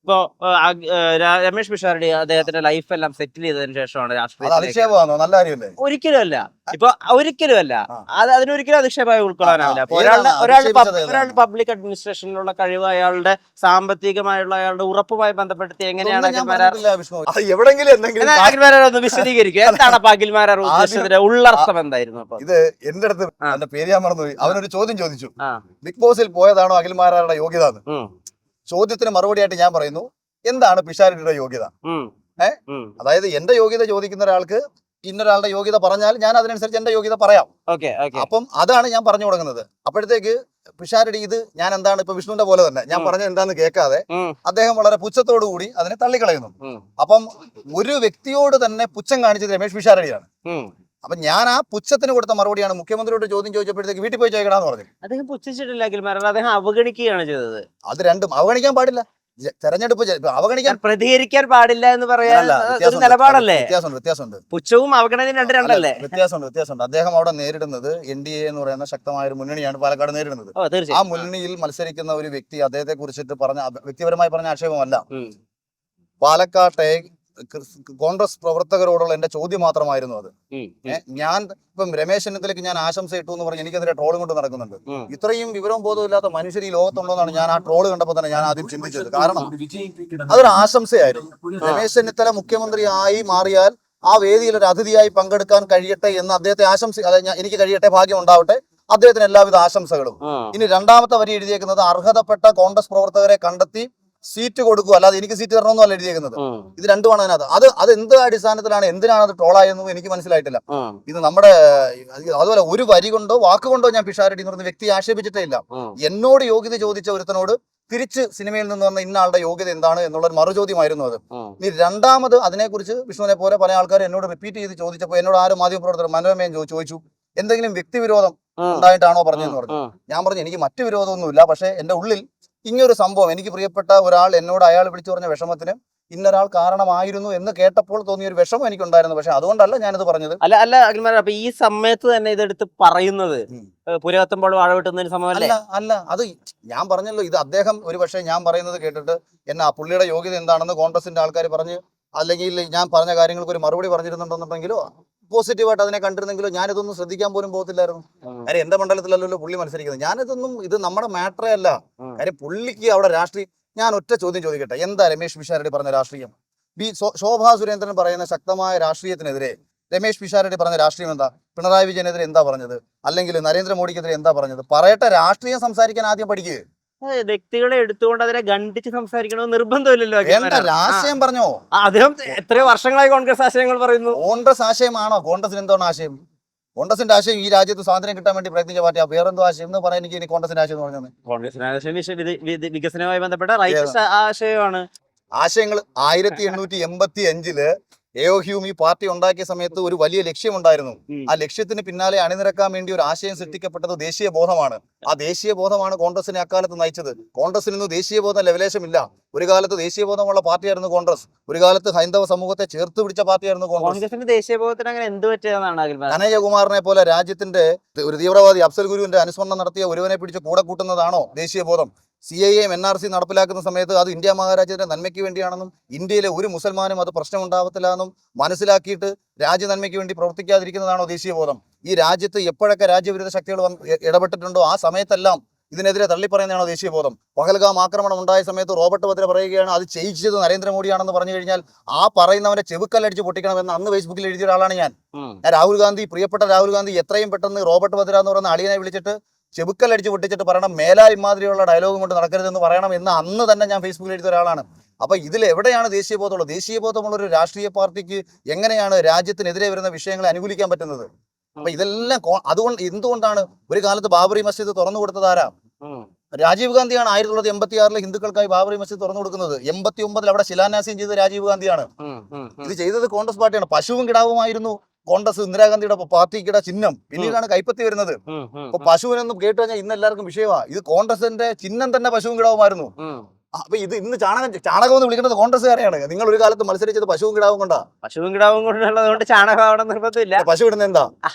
ഇപ്പൊ രമേഷ് പിഷാരടി അദ്ദേഹത്തിന്റെ ലൈഫ് എല്ലാം സെറ്റിൽ ചെയ്തതിനു ശേഷമാണ് അത് രാഷ്ട്രീയത്തിലേക്ക്. അധിക്ഷേപമാണോ? നല്ല കാര്യമല്ലേ? ഒരിക്കലും അല്ല. ഇപ്പൊ ഒരിക്കലും അല്ല. ആ. അത് അതിനൊരിക്കലും അധിക്ഷേപമായി ഉൾക്കൊള്ളാനാവില്ല. അപ്പൊ ഏതാണ് അധിക്ഷേപിച്ചത്? ഒരാളുടെ പബ്ലിക് അഡ്മിനിസ്ട്രേഷനിലുള്ള കഴിവ് അയാളുടെ സാമ്പത്തികമായുള്ള അയാളുടെ ഉറപ്പുമായി ബന്ധപ്പെടുത്തി എങ്ങനെയാണ് ഇതൊന്നും ഞാൻ അഖിൽമാരാർ പറഞ്ഞിട്ടില്ല വിഷ്ണു. അത് എവിടെങ്കിലും എന്തെങ്കിലും അഖിൽമാരാർ ഒന്ന് വിശദീകരിക്കുക. എന്താണ് അപ്പൊ അഖിൽമാരാർ ഉദ്ദേശിച്ചതിന്റെ ഉള്ളർത്ഥം എന്തായിരുന്നു? അപ്പൊ ഇത് എന്റെ അടുത്ത് എന്റെ പേര് ഞാൻ മറന്നുപോയി. അവനൊരു ചോദ്യം ചോദിച്ചു, ആ. ബിഗ് ബോസിൽ പോയതാണോ അഖിൽമാരാരുടെ യോഗ്യത എന്ന്. ഉം. ചോദ്യത്തിന് മറുപടിയായിട്ട് ഞാൻ പറയുന്നു, എന്താണ് പിഷാരടിയുടെ യോഗ്യത? ഉം. ഉം. അതായത് എന്റെ യോഗ്യത ചോദിക്കുന്ന ഒരാൾക്ക് ഇന്നൊരാളുടെ യോഗ്യത പറഞ്ഞാൽ ഞാൻ അതിനനുസരിച്ച് എന്റെ യോഗ്യത പറയാം. Okay okay. അപ്പം അതാണ് ഞാൻ പറഞ്ഞു കൊടുക്കുന്നത്. അപ്പോഴത്തേക്ക് പിഷാരടി ഇത് ഞാൻ എന്താണ് ഇപ്പൊ വിഷ്ണുവിന്റെ പോലെ തന്നെ ഞാൻ പറഞ്ഞത് എന്താന്ന് കേൾക്കാതെ അദ്ദേഹം വളരെ പുച്ഛത്തോടു കൂടി അതിനെ തള്ളിക്കളയുന്നു. അപ്പം ഒരു വ്യക്തിയോട് തന്നെ പുച്ഛം കാണിച്ചത് രമേഷ് പിഷാരടിയാണ്. അപ്പൊ ഞാൻ ആ പുച്ഛത്തിന് കൊടുത്ത മറുപടിയാണ്. മുഖ്യമന്ത്രിയോട് ചോദ്യം ചോദിച്ചപ്പോഴത്തേക്ക് വീട്ടിൽ പോയി ചോദിക്കണമെന്ന് പറഞ്ഞു. അദ്ദേഹം പുച്ഛിച്ചിട്ടില്ല അഖിൽമാരാർ, അദ്ദേഹം അവഗണിക്കുകയാണ് ചെയ്തത്. അത് രണ്ടും അവഗണിക്കാൻ പാടില്ല. തെരഞ്ഞെടുപ്പ് അവഗണിക്കാൻ പ്രതികരിക്കാൻ പാടില്ല എന്ന് പറയാൻ ഒരു നിലപാടല്ലേ? വ്യത്യാസമുണ്ട്. പുച്ഛവും അവഗണനയും രണ്ടല്ലേ? വ്യത്യാസമുണ്ട്. അദ്ദേഹം അവിടെ നേരിടുന്നത് NDA എന്ന് പറയുന്ന ശക്തമായ ഒരു മുന്നണിയാണ് പാലക്കാട് നേരിടുന്നത്. ആ മുന്നണിയിൽ മത്സരിക്കുന്ന ഒരു വ്യക്തി അദ്ദേഹത്തെ കുറിച്ചിട്ട് വ്യക്തിപരമായി പറഞ്ഞ ആക്ഷേപമല്ല. പാലക്കാട്ടെ കോൺഗ്രസ് പ്രവർത്തകരോടുള്ള എന്റെ ചോദ്യം മാത്രമായിരുന്നു അത്. ഞാൻ ഇപ്പം രമേശ് ചെന്നിത്തലയ്ക്ക് ഞാൻ ആശംസ ഇട്ടു എന്ന് പറഞ്ഞ് എനിക്കെതിരെ ട്രോളും കൊണ്ട് നടക്കുന്നുണ്ട്. ഇത്രയും വിവരവും ബോധവും ഇല്ലാത്ത മനുഷ്യർ ഈ ലോകത്തുണ്ടോ എന്നാണ് ഞാൻ ആ ട്രോള് കണ്ടപ്പോൾ തന്നെ ഞാൻ ആദ്യം ചിന്തിച്ചത്. കാരണം അതൊരു ആശംസയായിരുന്നു. രമേശ് ചെന്നിത്തല മുഖ്യമന്ത്രിയായി മാറിയാൽ ആ വേദിയിൽ ഒരു അതിഥിയായി പങ്കെടുക്കാൻ കഴിയട്ടെ എന്ന് അദ്ദേഹത്തെ എനിക്ക് കഴിയട്ടെ, ഭാഗ്യം ഉണ്ടാവട്ടെ, അദ്ദേഹത്തിന് എല്ലാവിധ ആശംസകളും. ഇനി രണ്ടാമത്തെ വരി എഴുതിയേക്കുന്നത് അർഹതപ്പെട്ട കോൺഗ്രസ് പ്രവർത്തകരെ കണ്ടെത്തി സീറ്റ് കൊടുക്കുക, അല്ലാതെ എനിക്ക് സീറ്റ് തരണമെന്നല്ല എഴുതിയേക്കുന്നത്. ഇത് രണ്ടുമാണ് അതിനകത്ത്. അത് എന്ത് അടിസ്ഥാനത്തിലാണ്, എന്തിനാണ് അത് ട്രോളായെന്നും എനിക്ക് മനസ്സിലായിട്ടില്ല. ഇത് നമ്മുടെ അതുപോലെ ഒരു വരി കൊണ്ടോ വാക്കുകൊണ്ടോ ഞാൻ പിഷാരടി എന്ന് പറയുന്ന വ്യക്തി ആക്ഷേപിച്ചിട്ടേ ഇല്ല. എന്നോട് യോഗ്യത ചോദിച്ച ഒരുത്തനോട് തിരിച്ച് സിനിമയിൽ നിന്ന് വന്ന ഇന്ന ആളുടെ യോഗ്യത എന്താണ് എന്നുള്ളൊരു മറുചോദ്യമായിരുന്നു അത്. ഇനി രണ്ടാമത് അതിനെക്കുറിച്ച് വിഷ്ണുവിനെ പോലെ പല ആൾക്കാരും എന്നോട് റിപ്പീറ്റ് ചെയ്ത് ചോദിച്ചപ്പോൾ എന്നോട് ആരും മാധ്യമപ്രവർത്തകർ മനോരമയും ചോദിച്ചു, എന്തെങ്കിലും വ്യക്തിവിരോധം ഉണ്ടായിട്ടാണോ പറഞ്ഞതെന്ന് പറഞ്ഞു. ഞാൻ പറഞ്ഞു എനിക്ക് മറ്റു വിരോധമൊന്നുമില്ല, പക്ഷെ എന്റെ ഉള്ളിൽ ഇങ്ങനൊരു സംഭവം, എനിക്ക് പ്രിയപ്പെട്ട ഒരാൾ എന്നോട് അയാൾ വിളിച്ചു പറഞ്ഞ വിഷമത്തിന് ഇന്നൊരാൾ കാരണമായിരുന്നു എന്ന് കേട്ടപ്പോൾ തോന്നിയ ഒരു വിഷമം എനിക്കുണ്ടായിരുന്നു. പക്ഷെ അതുകൊണ്ടല്ല ഞാനിത് പറഞ്ഞത്. അല്ല അഖിൽമാരാർ, അപ്പൊ ഈ സമയത്ത് തന്നെ ഇതെടുത്ത് പറയുന്നത് പുരകത്തുമ്പോൾ വാഴ വെട്ടുന്നതിന് സമയമല്ലേ? അല്ല, അത് ഞാൻ പറഞ്ഞല്ലോ. ഇത് അദ്ദേഹം ഒരു പക്ഷേ ഞാൻ പറയുന്നത് കേട്ടിട്ട് എന്നാ പുള്ളിയുടെ യോഗ്യത എന്താണെന്ന് കോൺഗ്രസിന്റെ ആൾക്കാർ പറഞ്ഞ്, അല്ലെങ്കിൽ ഞാൻ പറഞ്ഞ കാര്യങ്ങൾക്ക് ഒരു മറുപടി പറഞ്ഞിരുന്നുണ്ടെന്നുണ്ടെങ്കിലോ പോസിറ്റീവായിട്ട് അതിനെ കണ്ടിരുന്നെങ്കിലോ ഞാനിതൊന്നും ശ്രദ്ധിക്കാൻ പോലും പോകത്തില്ലായിരുന്നു. കാര്യം എന്റെ മണ്ഡലത്തിലല്ലോ പുള്ളി മത്സരിക്കുന്നത്. ഇത് നമ്മുടെ മാറ്ററേ അല്ല. കാര്യം പുള്ളിക്ക് അവിടെ രാഷ്ട്രീയം. ഞാൻ ഒറ്റ ചോദ്യം ചോദിക്കട്ടെ, എന്താ രമേഷ് പിഷാരടി പറഞ്ഞ രാഷ്ട്രീയം? ശോഭാ സുരേന്ദ്രൻ പറയുന്ന ശക്തമായ രാഷ്ട്രീയത്തിനെതിരെ രമേഷ് പിഷാരടി പറഞ്ഞ രാഷ്ട്രീയം എന്താ? പിണറായി വിജയനെതിരെ എന്താ പറഞ്ഞത്? അല്ലെങ്കിൽ നരേന്ദ്രമോദിക്കെതിരെ എന്താ പറഞ്ഞത്? പറയട്ടെ, രാഷ്ട്രീയം സംസാരിക്കാൻ ആദ്യം പഠിക്കുക. വ്യക്തികളെ എടുത്തുകൊണ്ട് അതിനെ ഖണ്ഡിച്ച് സംസാരിക്കണമെന്ന് നിർബന്ധമില്ലല്ലോ. ആശയം പറഞ്ഞോ? അദ്ദേഹം എത്രയോ വർഷങ്ങളായി കോൺഗ്രസ് ആശയങ്ങൾ പറയുന്നു. കോൺഗ്രസ് ആശയമാണോ? കോൺഗ്രസിന് എന്താണ് ആശയം? കോൺഗ്രസിന്റെ ആശയം ഈ രാജ്യത്ത് സ്വാതന്ത്ര്യം കിട്ടാൻ വേണ്ടി പ്രയത്നിച്ച പാർട്ടിയാ. വേറെന്തോ ആശയം എന്ന് പറയാൻ എനിക്ക് കോൺഗ്രസിന്റെ ആശയം എന്ന് പറഞ്ഞത്? കോൺഗ്രസിന്റെ ആശയം വികസനവുമായി ബന്ധപ്പെട്ട റൈറ്റ് ആശയമാണ്. ആശയങ്ങൾ 1885 എയോഹ്യൂം ഈ പാർട്ടി ഉണ്ടാക്കിയ സമയത്ത് ഒരു വലിയ ലക്ഷ്യമുണ്ടായിരുന്നു. ആ ലക്ഷ്യത്തിന് പിന്നാലെ അണിനിരക്കാൻ വേണ്ടി ഒരു ആശയം സൃഷ്ടിക്കപ്പെട്ടത് ദേശീയ ബോധമാണ്. ആ ദേശീയ ബോധമാണ് കോൺഗ്രസിനെ അക്കാലത്ത് നയിച്ചത്. കോൺഗ്രസിന് ഇന്ന് ദേശീയ ബോധം ലെവലേശമില്ല. ഒരു കാലത്ത് ദേശീയ ബോധമുള്ള പാർട്ടിയായിരുന്നു കോൺഗ്രസ്. ഒരു കാലത്ത് ഹൈന്ദവ സമൂഹത്തെ ചേർത്ത് പിടിച്ച പാർട്ടിയായിരുന്നു കോൺഗ്രസിന്റെ ദേശീയ ബോധത്തിന് അങ്ങനെ എന്ത് പറ്റിയതെന്നാണ്? കനയ്യകുമാറിനെ പോലെ രാജ്യത്തിന്റെ ഒരു തീവ്രവാദി അഫ്സൽ ഗുരുവിന്റെ അനുസ്മരണം നടത്തിയ ഒരുവനെ പിടിച്ച് കൂടെ കൂട്ടുന്നതാണോ ദേശീയ ബോധം? CAA NRC നടപ്പിലാക്കുന്ന സമയത്ത് അത് ഇന്ത്യ മഹാരാജ്യത്തിന്റെ നന്മയ്ക്ക് വേണ്ടിയാണെന്നും ഇന്ത്യയിലെ ഒരു മുസൽമാനും അത് പ്രശ്നമുണ്ടാവത്തില്ല എന്നും മനസ്സിലാക്കിയിട്ട് രാജ്യ നന്മയ്ക്ക് വേണ്ടി പ്രവർത്തിക്കാതിരിക്കുന്നതാണോ ദേശീയ ബോധം? ഈ രാജ്യത്ത് എപ്പോഴൊക്കെ രാജ്യവിരുദ്ധ ശക്തികൾ ഇടപെട്ടിട്ടുണ്ടോ ആ സമയത്തെല്ലാം ഇതിനെതിരെ തള്ളിപ്പറയുന്നതാണോ ദേശീയ ബോധം? പഹൽഗാം ആക്രമണം ഉണ്ടായ സമയത്ത് റോബർട്ട് വദ്ര പറയുകയാണ് അത് ചെയ്യിച്ചത് നരേന്ദ്രമോദിയാണെന്ന് പറഞ്ഞു കഴിഞ്ഞാൽ ആ പറയുന്നവനെ ചെവുക്കല്ലടിച്ച് പൊട്ടിക്കണമെന്ന് അന്ന് ഫേസ്ബുക്കിൽ എഴുതിയ ഒരാളാണ് ഞാൻ. രാഹുൽ ഗാന്ധി, പ്രിയപ്പെട്ട രാഹുൽ ഗാന്ധി എത്രയും പെട്ടെന്ന് റോബർട്ട് വദ്ര എന്ന് പറയുന്ന അളിയനെ വിളിച്ചിട്ട് ചെവുക്കല്ലടിച്ച് പൊട്ടിച്ചിട്ട് പറയണം, മേലാൽ ഇമാതിരിയുള്ള ഡയലോഗും കൊണ്ട് നടക്കരുതെന്ന് പറയണം എന്ന് അന്ന് തന്നെ ഞാൻ ഫേസ്ബുക്കിൽ എഴുതിയ ഒരാളാണ്. അപ്പൊ ഇതിൽ എവിടെയാണ് ദേശീയ ബോധമുള്ളത്? ദേശീയ ബോധമുള്ള ഒരു രാഷ്ട്രീയ പാർട്ടിക്ക് എങ്ങനെയാണ് രാജ്യത്തിനെതിരെ വരുന്ന വിഷയങ്ങളെ അനുകൂലിക്കാൻ പറ്റുന്നത്? അപ്പൊ ഇതെല്ലാം എന്തുകൊണ്ടാണ് ഒരു കാലത്ത് ബാബറി മസ്ജിദ് തുറന്നു കൊടുത്തത് ആരാ? രാജീവ് ഗാന്ധിയാണ്. 1986 ഹിന്ദുക്കൾക്കായി ബാബറി മസ്ജിദ് തുറന്നു കൊടുക്കുന്നത്. 89 അവിടെ ശിലാന്യാസം ചെയ്തത് രാജീവ് ഗാന്ധിയാണ്. ഇത് ചെയ്തത് കോൺഗ്രസ് പാർട്ടിയാണ്. പശുവും കിടാവുമായിരുന്നു കോൺഗ്രസ് ഇന്ദിരാഗാന്ധിയുടെ പാർട്ടിയുടെ ചിഹ്നം. പിന്നീടാണ് കൈപ്പത്തി വരുന്നത്. അപ്പൊ പശുവിനൊന്നും കേട്ട് കഴിഞ്ഞാൽ ഇന്ന് എല്ലാവർക്കും വിഷയമാണ്. ഇത് കോൺഗ്രസിന്റെ ചിഹ്നം തന്നെ പശുവും കിടാവുമായിരുന്നു. അപ്പൊ ഇത് ഇന്ന് ചാണകം എന്ന് വിളിക്കുന്നത് കോൺഗ്രസ്സുകാരെയാണ്. നിങ്ങൾ ഒരു കാലത്ത് മത്സരിച്ചത് പശുവും കിടാവും കൊണ്ടാ. പശുവും കിടാവും കൊണ്ടുള്ളതുകൊണ്ട് ചാണകം അവിടെ നിർബന്ധമില്ല. പശു ഇടുന്ന എന്താ?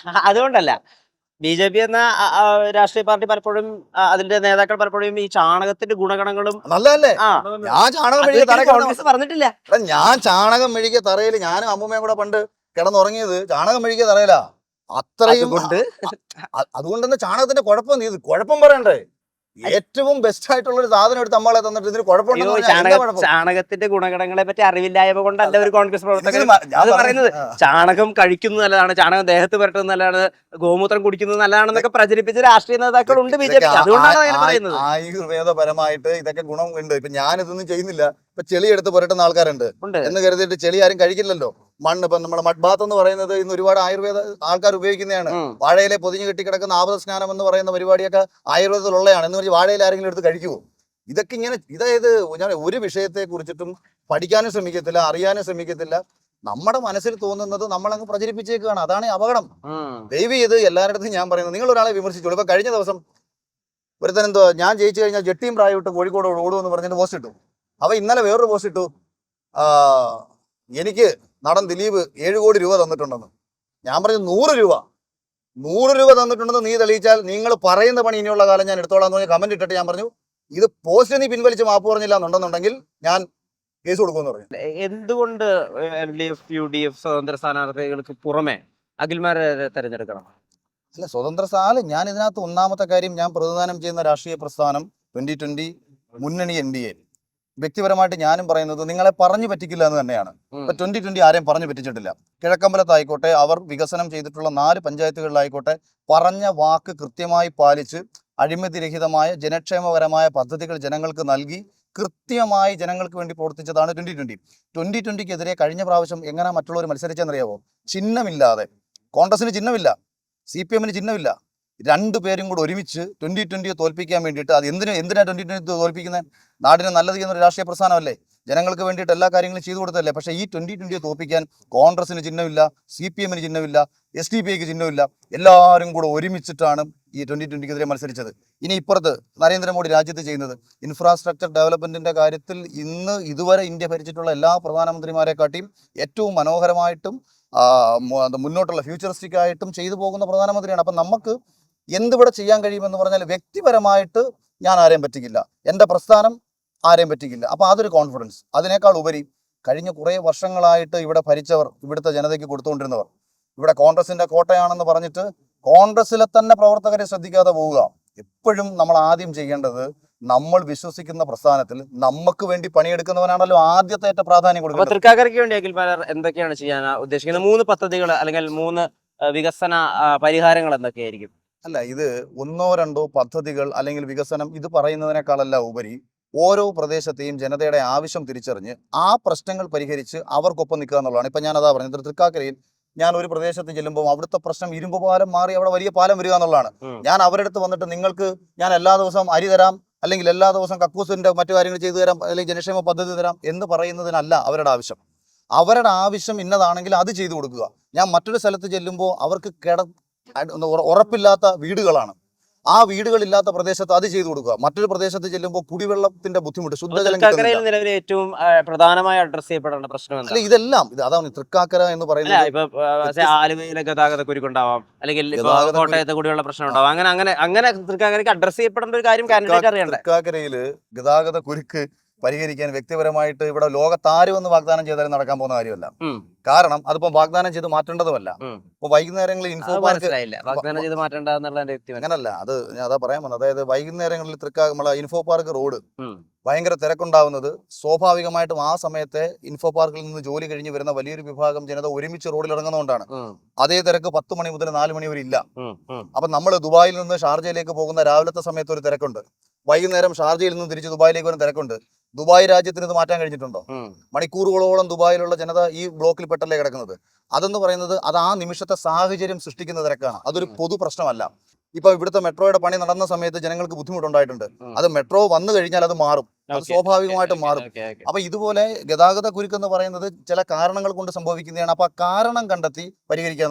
അതുകൊണ്ടല്ല. BJP എന്ന രാഷ്ട്രീയ പാർട്ടി പലപ്പോഴും അതിന്റെ നേതാക്കൾ പലപ്പോഴും ഈ ചാണകത്തിന്റെ ഗുണഗണങ്ങളും നല്ലതല്ലേ? ഞാൻ ചാണകം മെഴുകിയ കോൺഗ്രസ് പറഞ്ഞിട്ടില്ല. ഞാൻ ചാണകം മെഴുകിയ തറയിൽ ഞാനും അമ്മൂമ്മയും കൂടെ പണ്ട് കിടന്നുറങ്ങിയത് ചാണകം മെഴുകിയ തറയിലാ. അത്രയും അതുകൊണ്ടെന്ന് ചാണകത്തിന്റെ കുഴപ്പം നീ കുഴപ്പം പറയണ്ടേ? ഏറ്റവും ബെസ്റ്റ് ആയിട്ടുള്ള ഒരു സാധനം എടുത്ത് നമ്മളെ തന്നിട്ട് ഇതിന് കുഴപ്പമുണ്ടോ? ചാണകത്തിന്റെ ഗുണഗണങ്ങളെ പറ്റി അറിവില്ലായ്മ കൊണ്ടല്ല ഒരു കോൺഗ്രസ് പ്രവർത്തകർ അത് പറയുന്നത്. ചാണകം കഴിക്കുന്നത് നല്ലതാണ്, ചാണകം ദേഹത്ത് പുരട്ടുന്നത് നല്ലതാണ്, ഗോമൂത്രം കുടിക്കുന്നത് നല്ലതാണെന്നൊക്കെ പ്രചരിപ്പിച്ച രാഷ്ട്രീയ നേതാക്കളുണ്ട് BJP. അതുകൊണ്ടാണ് അങ്ങനെ പറയുന്നത്. ആയുർവേദപരമായിട്ട് ഇതൊക്കെ ഗുണം ഉണ്ട്. ഇപ്പൊ ഞാനിതൊന്നും ചെയ്യുന്നില്ല. ഇപ്പൊ ചെളി എടുത്ത് പുരട്ടുന്ന ആൾക്കാരുണ്ട് എന്ന് കരുതിയിട്ട് ചെളി ആരും കഴിക്കില്ലല്ലോ. മണ്ണ് ഇപ്പൊ നമ്മുടെ മഡ് ബാത്ത് എന്ന് പറയുന്നത് ഇന്ന് ഒരുപാട് ആയുർവേദ ആൾക്കാർ ഉപയോഗിക്കുന്നതാണ്. വാഴയിലെ പൊതിഞ്ഞു കെട്ടിക്കിടക്കുന്ന ആപത സ്നാനം എന്ന് പറയുന്ന പരിപാടിയൊക്കെ ആയുർവേദത്തിലുള്ളതാണ് എന്ന് പറഞ്ഞ് വാഴയിൽ ആരെങ്കിലും എടുത്ത് കഴിക്കുമോ? ഇതൊക്കെ ഇങ്ങനെ ഇതായത് ഞാൻ ഒരു വിഷയത്തെ കുറിച്ചിട്ടും പഠിക്കാനും ശ്രമിക്കത്തില്ല, അറിയാനും ശ്രമിക്കത്തില്ല. നമ്മുടെ മനസ്സിൽ തോന്നുന്നത് നമ്മളങ്ങ് പ്രചരിപ്പിച്ചേക്കാണ്. അതാണ് അപകടം. ദയവ് ചെയ്ത് എല്ലാവരുടെ ഞാൻ പറയുന്നത്, നിങ്ങൾ ഒരാളെ വിമർശിച്ചോളൂ. ഇപ്പൊ കഴിഞ്ഞ ദിവസം ഒരുത്തനെന്തോ ഞാൻ ജയിച്ചു കഴിഞ്ഞാൽ ജെട്ടിയും പ്രായം ഇട്ട് കോഴിക്കോട് ഓടുമെന്ന് പറഞ്ഞിട്ട് പോസ്റ്റ് ഇട്ടു. അവ ഇന്നലെ വേറൊരു പോസ്റ്റ് ഇട്ടു, എനിക്ക് നടൻ ദിലീപ് 7 കോടി രൂപ തന്നിട്ടുണ്ടെന്ന്. ഞാൻ പറഞ്ഞു 100 രൂപ തന്നിട്ടുണ്ടെന്ന് നീ തെളിയിച്ചാൽ നിങ്ങൾ പറയുന്ന പണി ഇനിയുള്ള കാലം ഞാൻ എടുത്തോളാം എന്ന് പറഞ്ഞ് കമന്റ് ഇട്ടിട്ട് ഞാൻ പറഞ്ഞു, ഇത് പോസ്റ്റ് നീ പിൻവലിച്ച് മാപ്പ് പറഞ്ഞില്ല എന്നുണ്ടെന്നുണ്ടെങ്കിൽ ഞാൻ കേസ് കൊടുക്കുമെന്ന് പറഞ്ഞു. എന്തുകൊണ്ട് LDF UDF സ്വതന്ത്ര സ്ഥാനാർത്ഥികൾക്ക് പുറമെ അഖിൽമാരെ തെരഞ്ഞെടുക്കണം? അല്ല, സ്വതന്ത്ര സ്ഥാനം ഞാൻ ഇതിനകത്ത് ഒന്നാമത്തെ കാര്യം, ഞാൻ പ്രതിദാനം ചെയ്യുന്ന രാഷ്ട്രീയ പ്രസ്ഥാനം 2020 മുന്നണി NDA. വ്യക്തിപരമായിട്ട് ഞാനും പറയുന്നത് നിങ്ങളെ പറഞ്ഞു പറ്റിക്കില്ല എന്ന് തന്നെയാണ്. ഇപ്പൊ 2020 ആരെയും പറഞ്ഞു പറ്റിച്ചിട്ടില്ല. കിഴക്കമ്പലത്തായിക്കോട്ടെ, അവർ വികസനം ചെയ്തിട്ടുള്ള 4 പഞ്ചായത്തുകളിലായിക്കോട്ടെ, പറഞ്ഞ വാക്ക് കൃത്യമായി പാലിച്ച് അഴിമതിരഹിതമായ ജനക്ഷേമപരമായ പദ്ധതികൾ ജനങ്ങൾക്ക് നൽകി കൃത്യമായി ജനങ്ങൾക്ക് വേണ്ടി പ്രവർത്തിച്ചതാണ് 2020. 2020ക്കെതിരെ കഴിഞ്ഞ പ്രാവശ്യം എങ്ങനെ മറ്റുള്ളവർ മത്സരിച്ചെന്നറിയാവോ? ചിഹ്നമില്ലാതെ. കോൺഗ്രസിന് ചിഹ്നമില്ല, CPMന് ചിഹ്നമില്ല. 2 പേരും കൂടെ ഒരുമിച്ച് 2020 തോൽപ്പിക്കാൻ വേണ്ടിയിട്ട്. അത് എന്തിനാ 2020 തോൽപ്പിക്കുന്നത്? നാടിന് നല്ലത് ചെയ്യുന്ന രാഷ്ട്രീയ പ്രസ്ഥാനമല്ലേ? ജനങ്ങൾക്ക് വേണ്ടിയിട്ട് എല്ലാ കാര്യങ്ങളും ചെയ്തു കൊടുത്തല്ലേ? പക്ഷേ ഈ 2020 തോൽപ്പിക്കാൻ കോൺഗ്രസിന് ചിഹ്നമില്ല, CPMന് ചിഹ്നമില്ല, SDPIക്ക് ചിഹ്നമില്ല. എല്ലാവരും കൂടെ ഒരുമിച്ചിട്ടാണ് ഈ 2020ക്കെതിരെ മത്സരിച്ചത്. ഇനി ഇപ്പുറത്ത് നരേന്ദ്രമോദി രാജ്യത്ത് ചെയ്യുന്നത് ഇൻഫ്രാസ്ട്രക്ചർ ഡെവലപ്മെന്റിന്റെ കാര്യത്തിൽ ഇതുവരെ ഇന്ത്യ ഭരിച്ചിട്ടുള്ള എല്ലാ പ്രധാനമന്ത്രിമാരെക്കാട്ടിയും ഏറ്റവും മനോഹരമായിട്ടും മുന്നോട്ടുള്ള ഫ്യൂച്ചറിസ്റ്റിക് ആയിട്ടും ചെയ്തു പോകുന്ന പ്രധാനമന്ത്രിയാണ്. അപ്പം നമുക്ക് എന്തിവിടെ ചെയ്യാൻ കഴിയുമെന്ന് പറഞ്ഞാൽ വ്യക്തിപരമായിട്ട് ഞാൻ ആരെയും പറ്റിക്കില്ല, എൻ്റെ പ്രസ്ഥാനം ആരെയും പറ്റിക്കില്ല. അപ്പം അതൊരു കോൺഫിഡൻസ്. അതിനേക്കാൾ ഉപരി കഴിഞ്ഞ കുറേ വർഷങ്ങളായിട്ട് ഇവിടെ ഭരിച്ചവർ, ഇവിടുത്തെ ജനതയ്ക്ക് കൊടുത്തുകൊണ്ടിരുന്നവർ, ഇവിടെ കോൺഗ്രസിന്റെ കോട്ടയാണെന്ന് പറഞ്ഞിട്ട് കോൺഗ്രസിലെ തന്നെ പ്രവർത്തകരെ ശ്രദ്ധിക്കാതെ പോവുക. എപ്പോഴും നമ്മൾ ആദ്യം ചെയ്യേണ്ടത് നമ്മൾ വിശ്വസിക്കുന്ന പ്രസ്ഥാനത്തിൽ നമുക്ക് വേണ്ടി പണിയെടുക്കുന്നവനാണല്ലോ ആദ്യത്തെ പ്രാധാന്യം കൊടുക്കുന്നത്. തൃക്കാക്കരയ്ക്ക് വേണ്ടി അഖിൽമാർ എന്തൊക്കെയാണ് ചെയ്യാൻ ഉദ്ദേശിക്കുന്നത്? 3 പദ്ധതികൾ അല്ലെങ്കിൽ 3 വികസന പരിഹാരങ്ങൾ എന്തൊക്കെയായിരിക്കും? അല്ല, ഇത് 1-2 പദ്ധതികൾ അല്ലെങ്കിൽ വികസനം ഇത് പറയുന്നതിനേക്കാളല്ല ഉപരി ഓരോ പ്രദേശത്തെയും ജനതയുടെ ആവശ്യം തിരിച്ചറിഞ്ഞ് ആ പ്രശ്നങ്ങൾ പരിഹരിച്ച് അവർക്കൊപ്പം നിൽക്കുക എന്നുള്ളതാണ്. ഇപ്പം ഞാനതാ പറഞ്ഞത്, തൃക്കാക്കരയിൽ ഞാൻ ഒരു പ്രദേശത്ത് ചെല്ലുമ്പോൾ അവിടുത്തെ പ്രശ്നം ഇരുമ്പ് പാലം മാറി അവിടെ വലിയ പാലം വരിക എന്നുള്ളതാണ്. ഞാൻ അവരുടെ അടുത്ത് വന്നിട്ട് നിങ്ങൾക്ക് ഞാൻ എല്ലാ ദിവസവും അരി തരാം, അല്ലെങ്കിൽ എല്ലാ ദിവസവും കക്കൂസിന്റെ മറ്റു കാര്യങ്ങൾ ചെയ്തു തരാം, അല്ലെങ്കിൽ ജനക്ഷേമ പദ്ധതി തരാം എന്ന് പറയുന്നതിനല്ല അവരുടെ ആവശ്യം. അവരുടെ ആവശ്യം ഇന്നതാണെങ്കിൽ അത് ചെയ്തു കൊടുക്കുക. ഞാൻ മറ്റൊരു സ്ഥലത്ത് ചെല്ലുമ്പോൾ അവർക്ക് ഉറപ്പില്ലാത്ത വീടുകളാണ്. ആ വീടുകളില്ലാത്ത പ്രദേശത്ത് അത് ചെയ്തു കൊടുക്കുക. മറ്റൊരു പ്രദേശത്ത് ചെല്ലുമ്പോൾ കുടിവെള്ളത്തിന്റെ ബുദ്ധിമുട്ട്, ശുദ്ധജലം നിലവിൽ ഏറ്റവും പ്രധാനമായി അഡ്രസ് ചെയ്യപ്പെടേണ്ട പ്രശ്നം അല്ല ഇതെല്ലാം. അതാണ് തൃക്കാക്കര എന്ന് പറയുന്നത്. ആലുവയിലെ ഗതാഗത കുരുക്കുണ്ടാവാം, അല്ലെങ്കിൽ കോട്ടയത്തെ കുടിവെള്ള പ്രശ്നം ഉണ്ടാവാം. അങ്ങനെ തൃക്കാക്കരയ്ക്ക് അഡ്രസ് ചെയ്യപ്പെടേണ്ട ഒരു കാര്യം കാൻഡിഡേറ്റ് അറിയണ്ട. തൃക്കാക്കരയില് ഗതാഗത കുരുക്ക് പരിഹരിക്കാൻ വ്യക്തിപരമായിട്ട് ഇവിടെ ലോകത്താരും ഒന്ന് വാഗ്ദാനം ചെയ്താലും നടക്കാൻ പോകുന്ന കാര്യമല്ല. കാരണം അതിപ്പോ വാഗ്ദാനം ചെയ്ത് മാറ്റേണ്ടതുമല്ല. ഇപ്പൊ വൈകുന്നേരങ്ങളിൽ ഇൻഫോ പാർക്ക് അങ്ങനല്ല, അത് ഞാൻ അതാ പറയാൻ വന്നത്. അതായത് വൈകുന്നേരങ്ങളിൽ നമ്മളെ ഇൻഫോ പാർക്ക് റോഡ് ഭയങ്കര തിരക്കുണ്ടാവുന്നത് സ്വാഭാവികമായിട്ടും ആ സമയത്തെ ഇൻഫോ പാർക്കിൽ നിന്ന് ജോലി കഴിഞ്ഞ് വരുന്ന വലിയൊരു വിഭാഗം ജനത ഒരുമിച്ച് റോഡിൽ ഇറങ്ങുന്നതുകൊണ്ടാണ്. അതേ തിരക്ക് 10 മണി മുതൽ 4 മണി വരെ ഇല്ല. അപ്പൊ നമ്മൾ ദുബായിൽ നിന്ന് ഷാർജയിലേക്ക് പോകുന്ന രാവിലത്തെ സമയത്ത് ഒരു തിരക്കുണ്ട്, വൈകുന്നേരം ഷാർജയിൽ നിന്ന് തിരിച്ച് ദുബായിലേക്ക് വരുന്ന തിരക്കുണ്ട്. ദുബായ് രാജ്യത്തിന് ഇത് മാറ്റാൻ കഴിഞ്ഞിട്ടുണ്ടോ? മണിക്കൂറുകളോളം ദുബായിലുള്ള ജനത ഈ ബ്ലോക്കിൽ പെട്ടല്ലേ കിടക്കുന്നത്. അതെന്ന് പറയുന്നത് അത് ആ നിമിഷത്തെ സാഹചര്യം സൃഷ്ടിക്കുന്ന തിരക്കാണ്, അതൊരു പൊതു പ്രശ്നമല്ല. ഇപ്പൊ ഇവിടുത്തെ മെട്രോയുടെ പണി നടന്ന സമയത്ത് ജനങ്ങൾക്ക് ബുദ്ധിമുട്ടുണ്ടായിട്ടുണ്ട്. അത് മെട്രോ വന്നു കഴിഞ്ഞാൽ അത് മാറും, അത് സ്വാഭാവികമായിട്ടും മാറും. അപ്പൊ ഇതുപോലെ ഗതാഗത കുരുക്കെന്ന് പറയുന്നത് ചില കാരണങ്ങൾ കൊണ്ട് സംഭവിക്കുന്നതാണ്. അപ്പൊ ആ കാരണം കണ്ടെത്തി പരിഹരിക്കാൻ